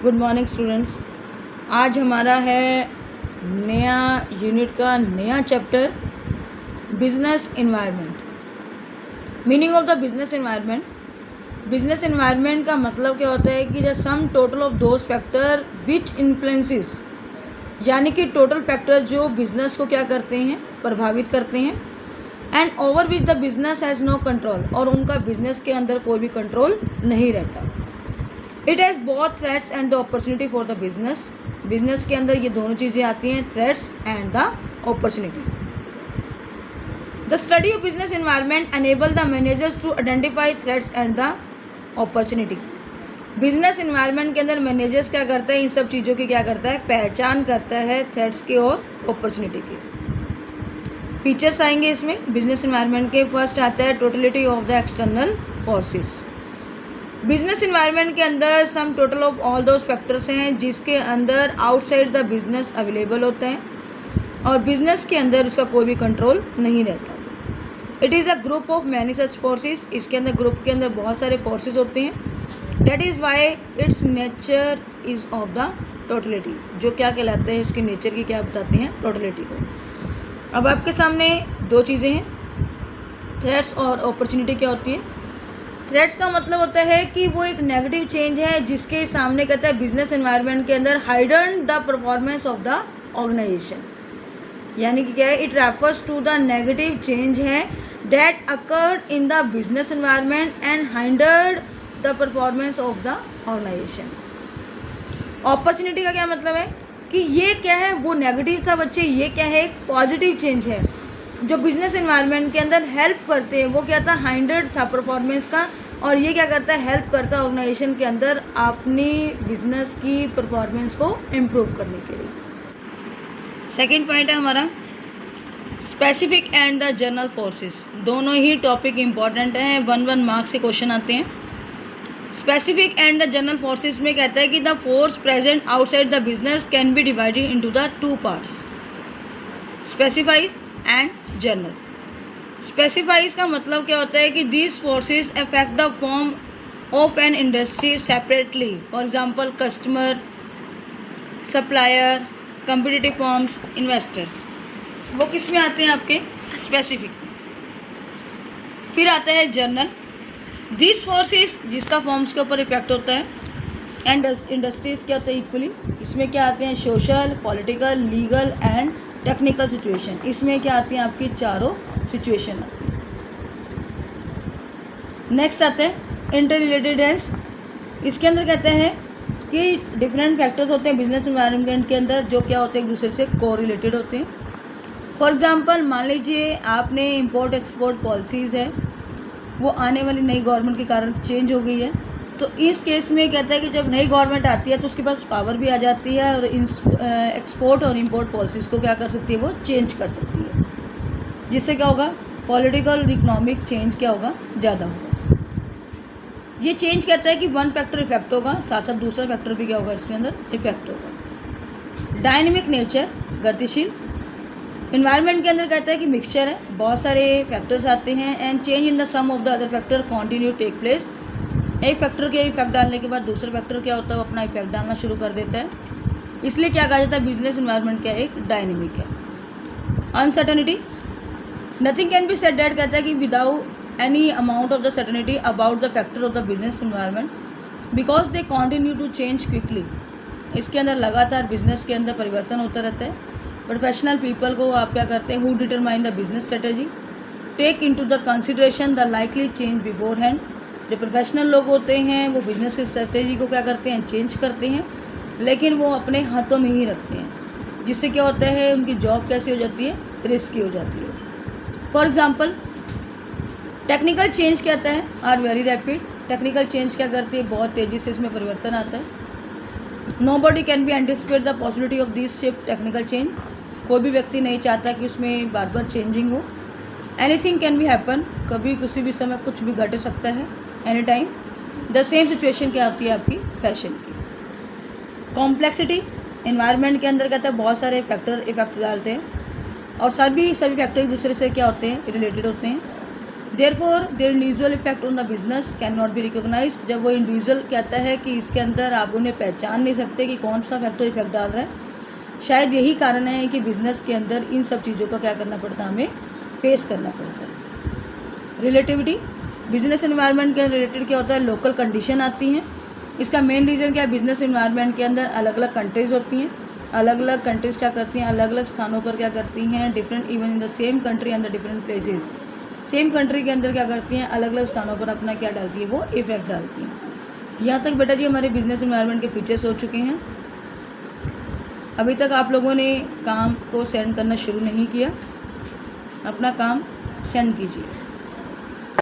Good morning students. आज हमारा है नया यूनिट का नया chapter business environment. Meaning of the business environment. Business environment का मतलब क्या होता है कि the sum total of those factor which influences, यानी कि टोटल फैक्टर जो बिजनेस को क्या करते हैं, प्रभावित करते हैं, and over which the business has no control, और उनका बिजनेस के अंदर कोई भी कंट्रोल नहीं रहता। It has both threats and the opportunity for the business. Business के अंदर ये दोनों चीज़ें आती हैं, threats and the opportunity. The study of business environment enable the managers to identify threats and the opportunity. Business environment के अंदर managers क्या करता है, इन सब चीज़ों की क्या करता है, पहचान करता है, थ्रेट्स के और अपॉर्चुनिटी के। फीचर्स आएंगे इसमें बिजनेस एनवायरनमेंट के। फर्स्ट आता है totality of the external forces. Business environment के अंदर sum total of all those factors हैं जिसके अंदर आउटसाइड द बिजनेस अवेलेबल होता है और बिजनेस के अंदर उसका कोई भी कंट्रोल नहीं रहता। It is a group of many such forces. इसके अंदर ग्रुप के अंदर बहुत सारे फोर्सेस होते हैं। That is why it's nature is of the totality. जो क्या कहलाते हैं, उसके नेचर की क्या बताते हैं, टोटलिटी को। अब आपके सामने दो चीज़ें हैं, थ्रेट्स और अपॉर्चुनिटी क्या होती है। थ्रेट्स का मतलब होता है कि वो एक नेगेटिव चेंज है जिसके सामने कहता है बिजनेस एनवायरनमेंट के अंदर हाइडन the performance of the organisation, यानी कि क्या है, it refers to the negative change है that occurred in the business environment and hindered the performance of the organisation. Opportunity का क्या मतलब है कि ये क्या है, वो नेगेटिव था बच्चे, ये क्या है, एक पॉजिटिव चेंज है जो बिजनेस एनवायरनमेंट के अंदर हेल्प करते हैं। वो क्या था, हाइंडर्ड था परफॉर्मेंस का, और ये क्या करता है, हेल्प करता है ऑर्गेनाइजेशन के अंदर अपनी बिजनेस की परफॉर्मेंस को इम्प्रूव करने के लिए। सेकंड पॉइंट है हमारा specific and the general forces. दोनों ही टॉपिक इंपॉर्टेंट हैं, 1 मार्क्स के क्वेश्चन आते हैं। Specific and the general forces में कहता है कि the force present outside the business can be divided into the 2 parts, specifies and general. Specifies का मतलब क्या होता है कि this forces affect the form of an industry separately. For example customer, supplier, competitive forms, investors, वो किस में आते हैं, आपके स्पेसिफिक। फिर आता है जनरल। दिस फोर्सेस जिसका फॉर्म्स के ऊपर इफेक्ट होता है, एंड इंडस्ट्रीज क्या होता है इक्वली। इसमें क्या आते हैं, social, political, legal and technical situation. इसमें क्या आती हैं, आपकी चारों सिचुएशन आती हैं। नेक्स्ट आते हैं इंटर रिलेटेडनेस। इसके अंदर कहते हैं कि डिफरेंट फैक्टर्स होते हैं बिजनेस एनवायरनमेंट के अंदर जो क्या होते हैं, एक दूसरे से कोरिलेटेड होते हैं। फॉर एग्जांपल मान लीजिए आपने इंपोर्ट एक्सपोर्ट पॉलिसीज़ है, वो आने वाली नई गवर्नमेंट के कारण चेंज हो गई है। तो इस केस में कहता है कि जब नई गवर्नमेंट आती है तो उसके पास पावर भी आ जाती है और एक्सपोर्ट और इंपोर्ट पॉलिसीज़ को क्या कर सकती है, वो चेंज कर सकती है, जिससे क्या होगा, पॉलिटिकल और इकोनॉमिक चेंज क्या होगा, ज़्यादा होगा। ये चेंज कहता है कि वन फैक्टर इफेक्ट होगा, साथ साथ दूसरा फैक्टर भी क्या होगा, इसके अंदर इफेक्ट होगा। डायनेमिक नेचर, गतिशील। इन्वायरमेंट के अंदर कहता है कि मिक्सचर है, बहुत सारे फैक्टर्स आते हैं, and change in the some of the other factor continue take place. एक फैक्टर के इफेक्ट डालने के बाद दूसरा फैक्टर क्या होता है, वो अपना इफेक्ट डालना शुरू कर देता है। इसलिए क्या कहा जाता है, बिजनेस एनवायरनमेंट क्या एक डायनेमिक है। Uncertainty, nothing can be said that, कहता है कि without any amount of the certainty about the factor of the business environment because they continue to change quickly. इसके अंदर लगातार बिजनेस के अंदर परिवर्तन होता रहता है। प्रोफेशनल पीपल को आप क्या करते हैं, who determine the business strategy, take into the consideration the likely change beforehand. जो प्रोफेशनल लोग होते हैं वो बिजनेस की स्ट्रेटेजी को क्या करते हैं, चेंज करते हैं, लेकिन वो अपने हाथों में ही रखते हैं, जिससे क्या होता है, उनकी जॉब कैसी हो जाती है, रिस्की हो जाती है। फॉर एग्जांपल टेक्निकल चेंज क्या होता है, are very rapid. Technical change क्या करती है, बहुत तेज़ी से इसमें परिवर्तन आता है। Nobody can be anticipate the possibility of this shift, technical change. कोई भी व्यक्ति नहीं चाहता कि उसमें बार बार चेंजिंग हो। एनीथिंग कैन बी हैपन, कभी किसी भी समय कुछ भी घट सकता है, any time. The same situation क्या होती है, आपकी फैशन की। कॉम्प्लेक्सिटी, इन्वायरमेंट के अंदर कहता है बहुत सारे फैक्टर इफेक्ट डालते हैं और सभी फैक्टर एक दूसरे से क्या होते हैं, रिलेटेड होते हैं। Therefore their individual effect on the business can not be recognize. जब वो इंडिविजुअल कहता है कि इसके अंदर आप उन्हें पहचान नहीं सकते कि कौन सा फैक्टर इफेक्ट डाल रहा है, शायद यही कारण है कि बिज़नेस के अंदर इन सब चीज़ों का क्या करना पड़ता है, हमें फेस करना पड़ता है। रिलेटिविटी, बिजनेस एनवायरनमेंट के रिलेटेड क्या होता है, लोकल कंडीशन आती हैं। इसका मेन रीज़न क्या है, बिजनेस एनवायरनमेंट के अंदर अलग अलग कंट्रीज़ होती हैं, अलग अलग कंट्रीज़ क्या करती हैं, अलग अलग स्थानों पर क्या करती हैं, different even in the same country and the different places, same country के अंदर क्या करती हैं, अलग अलग स्थानों पर अपना क्या डालती है, वो इफेक्ट डालती हैं। यहाँ तक बेटा जी हमारे बिजनेस एनवायरनमेंट के फीचर्स हो चुके हैं। अभी तक आप लोगों ने काम को सेंड करना शुरू नहीं किया, अपना काम सेंड कीजिए।